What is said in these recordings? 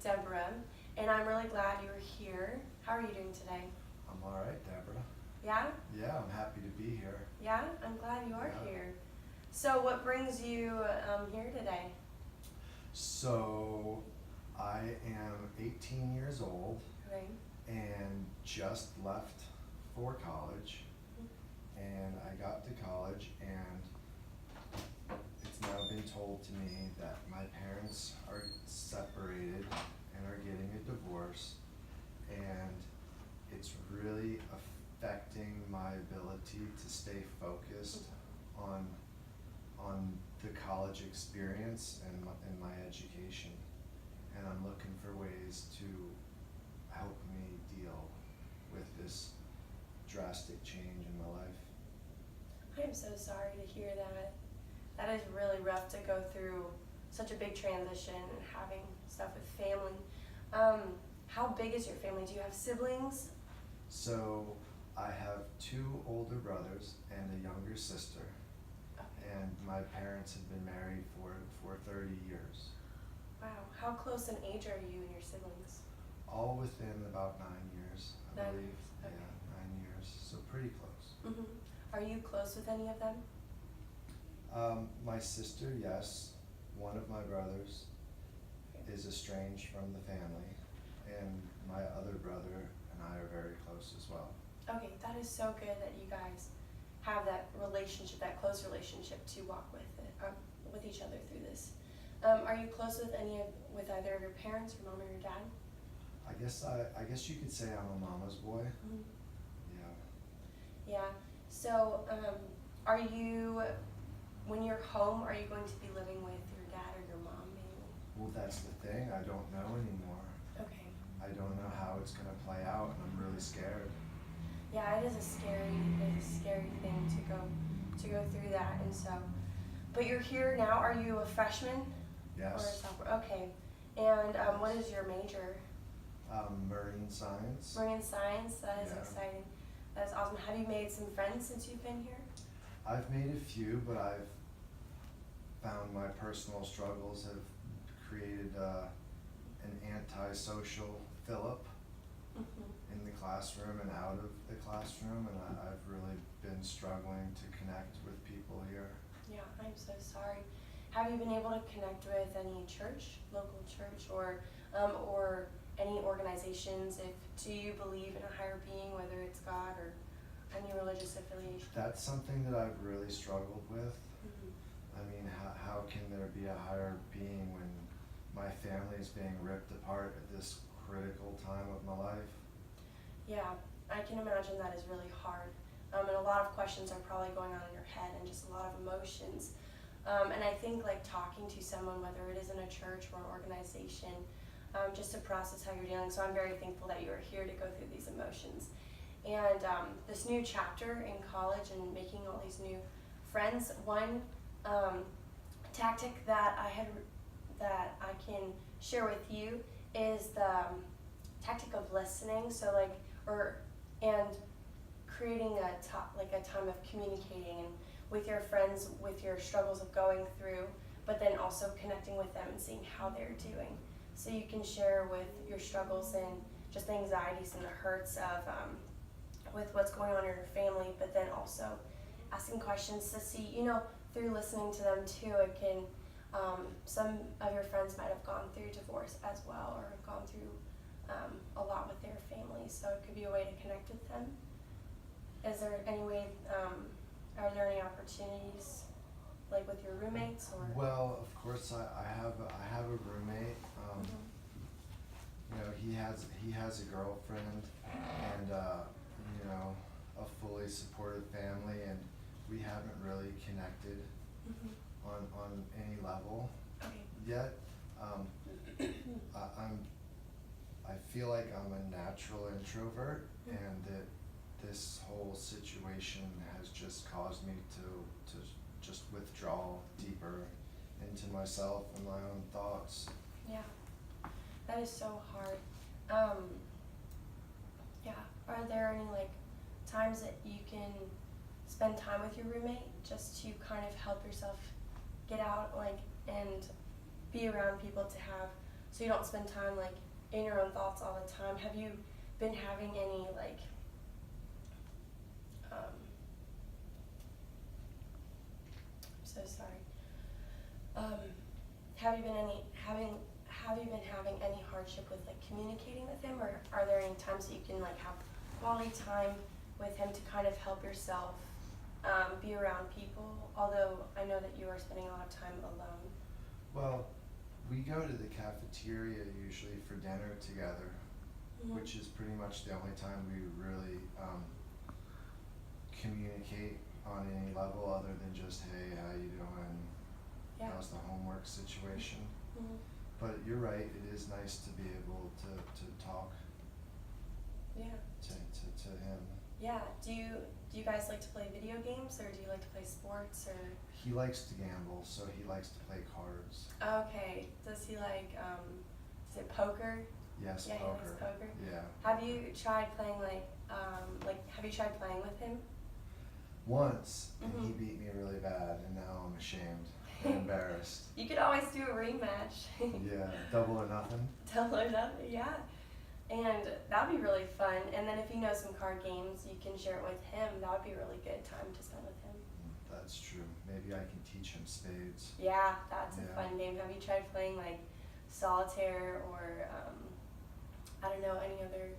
Deborah, and I'm really glad you're here. How are you doing today? I'm all right, Deborah. Yeah? Yeah, I'm happy to be here. Yeah? I'm glad you are Yeah. here. So what brings you here today? So, I am 18 years old Okay. and just left for college. And I got to college and it's now been told to me that my parents are separated and are getting a divorce. And it's really affecting my ability to stay focused on the college experience and my education. And I'm looking for ways to help me deal with this drastic change in my life. I am so sorry to hear that. That is really rough to go through such a big transition and having stuff with family. How big is your family? Do you have siblings? So I have 2 older brothers and a younger sister. Okay. And my parents have been married for 30 years. Wow. How close in age are you and your siblings? All within about 9 years, I 9 believe. years, okay. Yeah, 9 years, so pretty close. Mm-hmm. Are you close with any of them? My sister, yes. One of my brothers is estranged from the family, and my other brother and I are very close as well. Okay, that is so good that you guys have that relationship, that close relationship to walk with with each other through this. Are you close with with either of your parents, your mom or your dad? I guess you could say I'm a mama's boy. Mm-hmm. Yeah. Yeah. So, are you, when you're home, are you going to be living with your dad or your mom mainly? Well, that's the thing. I don't know anymore. Okay. I don't know how it's gonna play out, and I'm really scared. Yeah, it is a scary thing to go through that, and so. But you're here now. Are you a freshman? Yes. Or a sophomore? Okay. And what is your major? Marine science. Marine science. That is Yeah. exciting. That is awesome. Have you made some friends since you've been here? I've made a few, but I've found my personal struggles have created an antisocial Philip Mm-hmm. in the classroom and out of the classroom, and I've really been struggling to connect with people here. Yeah, I'm so sorry. Have you been able to connect with any local church, or any organizations? Do you believe in a higher being, whether it's God or any religious affiliation? That's something that I've really struggled with. Mm-hmm. I mean, how can there be a higher being when my family is being ripped apart at this critical time of my life? Yeah, I can imagine that is really hard. And a lot of questions are probably going on in your head and just a lot of emotions. And I think like talking to someone, whether it is in a church or an organization, just to process how you're dealing. So I'm very thankful that you are here to go through these emotions. And this new chapter in college and making all these new friends, one tactic that I can share with you is the tactic of listening. So and creating a time of communicating and with your friends, with your struggles of going through, but then also connecting with them and seeing how they're doing. So you can share with your struggles and just the anxieties and the hurts of with what's going on in your family, but then also asking questions to see, through listening to them too, it can, some of your friends might have gone through divorce as well, or have gone through a lot with their families, so it could be a way to connect with them. Is there any way, are there any opportunities, like with your roommates, or? Well, of course, I have a roommate. He has a girlfriend and a fully supportive family, and we haven't really connected on any level yet. I feel like I'm a natural introvert, and that this whole situation has just caused me to just withdraw deeper into myself and my own thoughts. Yeah, that is so hard. Yeah, are there any times that you can spend time with your roommate just to kind of help yourself get out and be around people to have so you don't spend time like in your own thoughts all the time. Have you been having any like I'm so sorry. Have you been having any hardship with like communicating with him, or are there any times that you can like have quality time with him to kind of help yourself be around people? Although I know that you are spending a lot of time alone. Well, we go to the cafeteria usually for dinner together, Mm-hmm. which is pretty much the only time we really communicate on any level other than just, hey, how you doing? Yeah. How's the homework situation? Mm-hmm. But you're right, it is nice to be able to talk Yeah. to him. Yeah. Do you guys like to play video games, or do you like to play sports, or? He likes to gamble, so he likes to play cards. Okay. Does he like is it poker? Yes, Yeah, poker. he likes poker. Yeah. Have you tried playing have you tried playing with him? Once, and he Mhm. beat me really bad, and now I'm ashamed and embarrassed. You could always do a rematch. Yeah, double or nothing. Double or nothing, yeah. And that'd be really fun. And then if you know some card games, you can share it with him. That would be a really good time to spend with him. That's true. Maybe I can teach him spades. Yeah, that's a Yeah. fun game. Have you tried playing like solitaire or I don't know, any other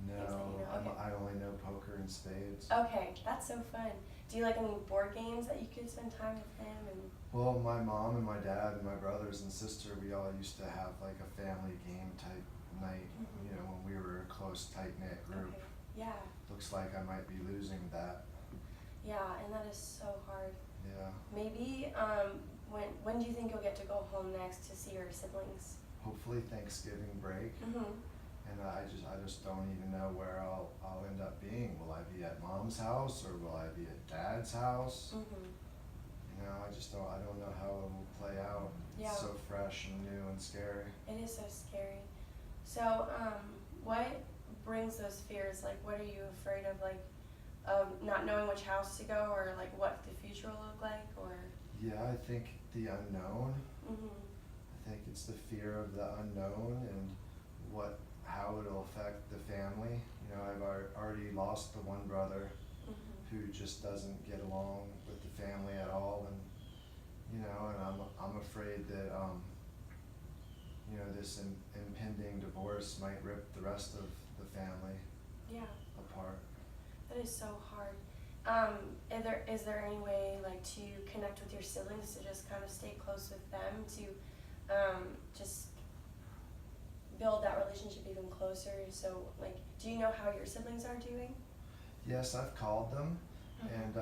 No, things that you know? Okay. I only know poker and spades. Okay, that's so fun. Do you like any board games that you could spend time with him? And Well, my mom and my dad and my brothers and sister, we all used to have like a family game type night, Mhm. you know, when we were a close, tight-knit group. okay, yeah, Looks like I might be losing that. yeah, and that is so hard. Yeah. Maybe when do you think you'll get to go home next to see your siblings? Hopefully Thanksgiving break. Mhm. And I just don't even know where I'll end up being. Will I be at mom's house or will I be at dad's house? Mhm. You know, I don't know how it will play out. Yeah. It's so fresh and new and scary. It is so scary. So, what brings those fears? Like, what are you afraid of? Like, not knowing which house to go, or like what the future will look like, or? Yeah, I think the unknown. Mhm. I think it's the fear of the unknown and how it'll affect the family. You know, I've already lost the one brother Mhm. who just doesn't get along with the family at all, and you know, and I'm afraid that you know, this impending divorce might rip the rest of the family Yeah. apart. That is so hard. Is there any way like to connect with your siblings, to just kind of stay close with them, to just build that relationship even closer? So like, do you know how your siblings are doing? Yes, I've called them, and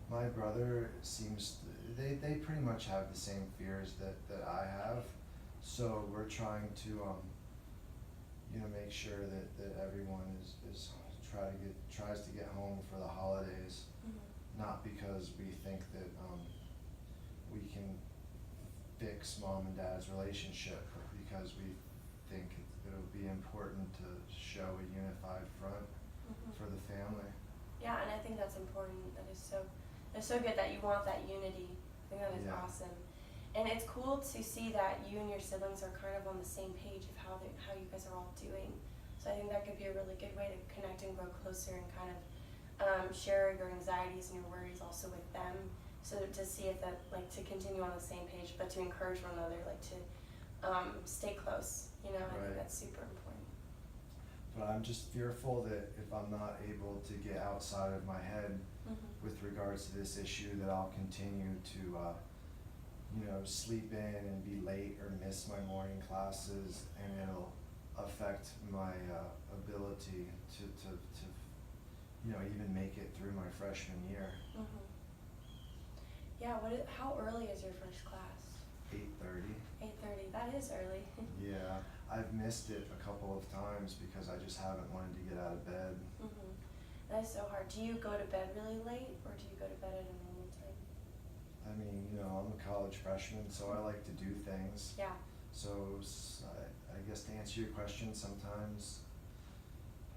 my brother they pretty much have the same fears that I have. So we're trying to you know, make sure that everyone tries to get home for the holidays, Mhm. not because we think that we can fix mom and dad's relationship, but because we think it'll be important to show a unified front Mhm. for the family. Yeah, and I think that's important. It's so good that you want that unity. I think that is Yeah. awesome. And it's cool to see that you and your siblings are kind of on the same page of how you guys are all doing. So I think that could be a really good way to connect and grow closer, and kind of share your anxieties and your worries also with them. So to see if that, like, to continue on the same page, but to encourage one another, like to stay close. You know, I think Right. that's super important. But I'm just fearful that if I'm not able to get outside of my head Mhm. with regards to this issue, that I'll continue to you know, sleep in and be late or miss my morning classes, and it'll affect my ability to you know, even make it through my freshman year. Mhm. Yeah. How early is your first class? 8:30. 8:30. That is early. Yeah, I've missed it a couple of times because I just haven't wanted to get out of bed. Mhm. That is so hard. Do you go to bed really late, or do you go to bed at a normal time? I mean, you know, I'm a college freshman, so I like to do things. Yeah. So I guess to answer your question, sometimes,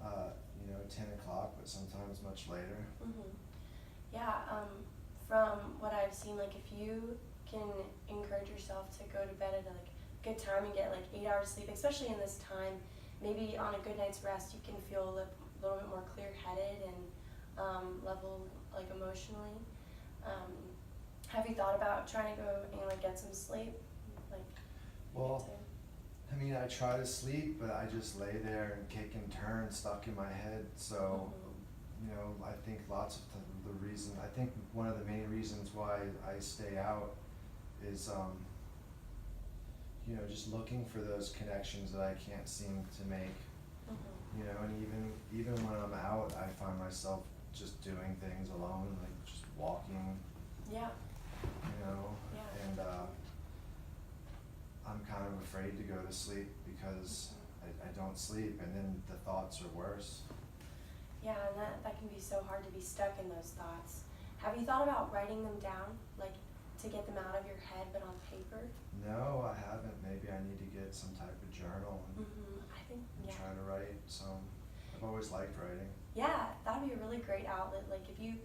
you know, 10 o'clock, but sometimes much later. Mhm. Yeah. From what I've seen, like, if you can encourage yourself to go to bed at like good time and get like 8 hours sleep, especially in this time. Maybe on a good night's rest, you can feel a little bit more clear-headed and level like emotionally. Have you thought about trying to go and like get some sleep? Like, Well, I mean, I try to sleep, but I just lay there and kick and turn stuck in my head. So, you know, I think lots of the reason, I think one of the main reasons why I stay out is, you know, just looking for those connections that I can't seem to make. You know, and even when I'm out, I find myself just doing things alone, like just walking. Yeah. You know, Yeah. and I'm kind of afraid to go to sleep because I don't sleep, and then the thoughts are worse. Yeah, and that can be so hard to be stuck in those thoughts. Have you thought about writing them down, like to get them out of your head, but on paper? No, I haven't. Maybe I need to get some type of journal and, I think, and yeah. try to write some. I've always liked writing. Yeah, that'd be a really great outlet. Like if you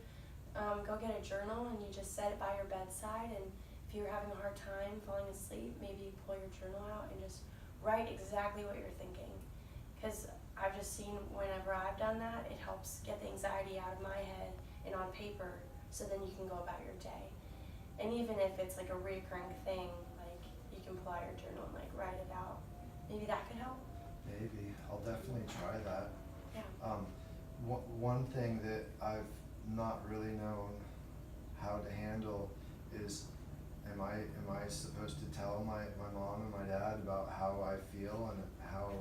go get a journal and you just set it by your bedside, and if you're having a hard time falling asleep, maybe you pull your journal out and just write exactly what you're thinking. Because I've just seen whenever I've done that, it helps get the anxiety out of my head and on paper, so then you can go about your day. And even if it's like a reoccurring thing, like you can pull out your journal and like write it out. Maybe that could help. Maybe. I'll definitely try that. Yeah. One thing that I've not really known how to handle is, am I supposed to tell my mom and my dad about how I feel and how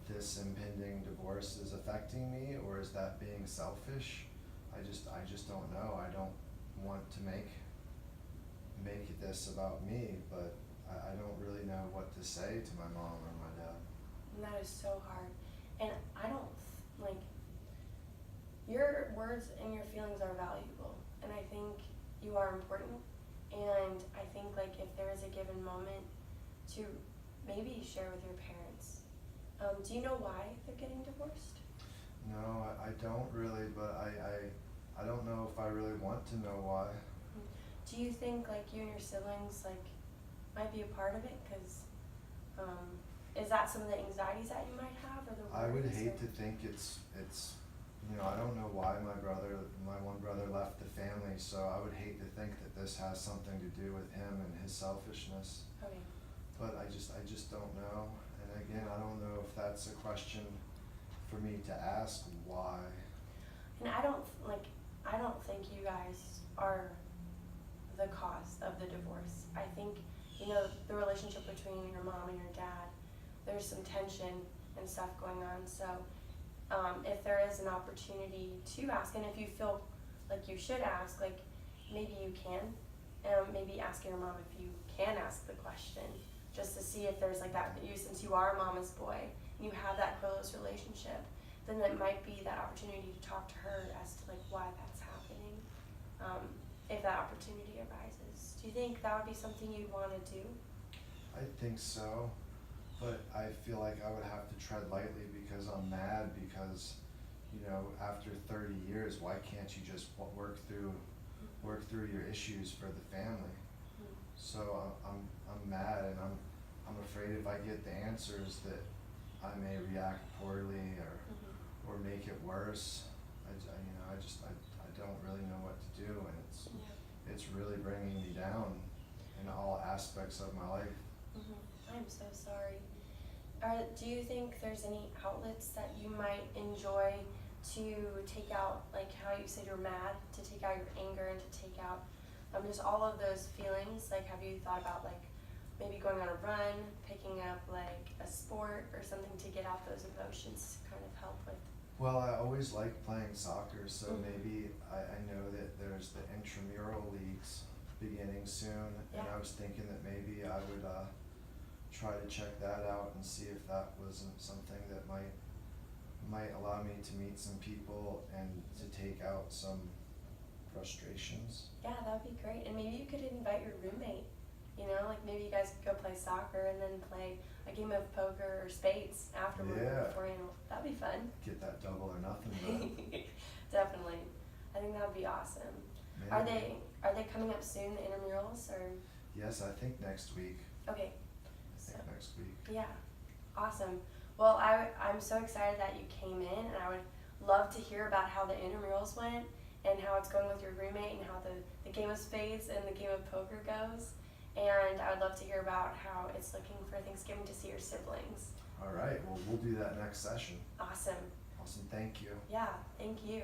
this impending divorce is affecting me, or is that being selfish? I just don't know. I don't want to make this about me, but I don't really know what to say to my mom or my dad. And that is so hard. And I don't, like, your words and your feelings are valuable. And I think you are important. And I think, like, if there is a given moment to maybe share with your parents. Do you know why they're getting divorced? No, I don't really, but I don't know if I really want to know why. Do you think, like, you and your siblings, like, might be a part of it? Because is that some of the anxieties that you might have, or the worries? I would hate to think it's you know, I don't know why my one brother left the family, so I would hate to think that this has something to do with him and his selfishness. Okay. But I just don't know. And again, I don't know if that's a question for me to ask why. And I don't think you guys are the cause of the divorce. I think, you know, the relationship between your mom and your dad, there's some tension and stuff going on. So if there is an opportunity to ask, and if you feel like you should ask, like maybe you can, maybe ask your mom if you can ask the question, just to see if there's like that, since you are a mama's boy and you have that close relationship, then that might be that opportunity to talk to her as to like why that's happening, if that opportunity arises. Do you think that would be something you'd want to do? I think so, but I feel like I would have to tread lightly because I'm mad because, you know, after 30 years, why can't you just work through your issues for the family? So I'm mad, and I'm afraid if I get the answers that I may react poorly or make it worse. I don't really know what to do, and it's really bringing me down in all aspects of my life. I'm so sorry. Do you think there's any outlets that you might enjoy to take out, like how you said you're mad, to take out your anger and to take out just all of those feelings? Like, have you thought about like maybe going on a run, picking up like a sport or something to get out those emotions to kind of help with? Well, I always liked playing soccer, so maybe I know that there's the intramural leagues beginning soon, and I was thinking that maybe I would try to check that out and see if that wasn't something that might allow me to meet some people and to take out some frustrations. Yeah, that would be great. And maybe you could invite your roommate, you know, like maybe you guys could go play soccer and then play a game of poker or spades afterward. Yeah. That'd be fun. Get that double or nothing done. Definitely. I think that would be awesome. Maybe. Are they coming up soon, the intramurals, or? Yes, I think next week. Okay. next week. Yeah, awesome. Well, I'm so excited that you came in, and I would love to hear about how the intramurals went and how it's going with your roommate and how the game of spades and the game of poker goes. And I would love to hear about how it's looking for Thanksgiving to see your siblings. All right, well, we'll do that next session. Awesome. Awesome, thank you. Yeah, thank you.